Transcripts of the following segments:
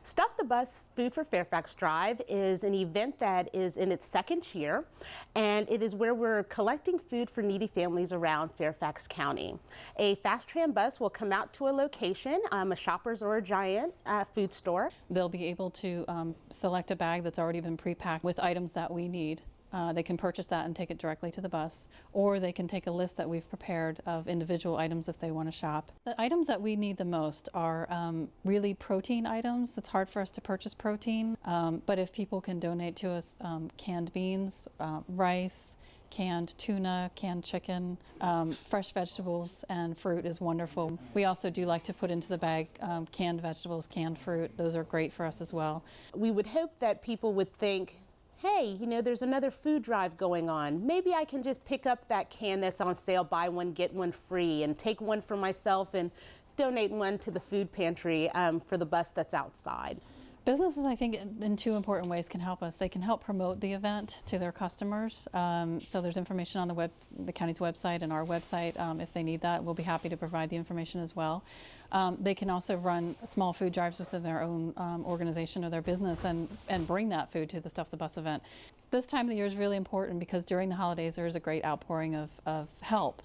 Stuff the Bus Food for Fairfax Drive is an event that is in its second year, and it is where we're collecting food for needy families around Fairfax County. A Fastran bus will come out to a location, a Shoppers or a Giant food store. They'll be able to select a bag that's already been pre-packed with items that we need. They can purchase that and take it directly to the bus, or they can take a list that we've prepared of individual items if they want to shop. The items that we need the most are really protein items. It's hard for us to purchase protein, but if people can donate to us canned beans, rice, canned tuna, canned chicken, fresh vegetables, and fruit is wonderful. We also do like to put into the bag canned vegetables, canned fruit. Those are great for us as well. We would hope that people would think, hey, you know, there's another food drive going on. Maybe I can just pick up that can that's on sale, buy one, get one free, and take one for myself and donate one to the food pantry for the bus that's outside. Businesses, I think, in two important ways can help us. They can help promote the event to their customers. So there's information on the county's website and our website. If they need that, we'll be happy to provide the information as well. They can also run small food drives within their own organization or their business and bring that food to the Stuff the Bus event. This time of the year is really important because during the holidays there is a great outpouring of help.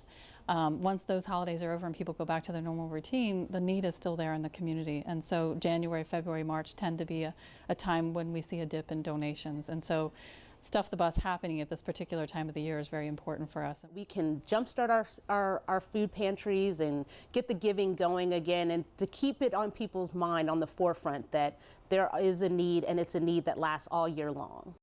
Once those holidays are over and people go back to their normal routine, the need is still there in the community. And so January, February, March tend to be a time when we see a dip in donations. And so Stuff the Bus happening at this particular time of the year is very important for us. We can jumpstart our food pantries and get the giving going again, and to keep it on people's mind on the forefront that there is a need, and it's a need that lasts all year long.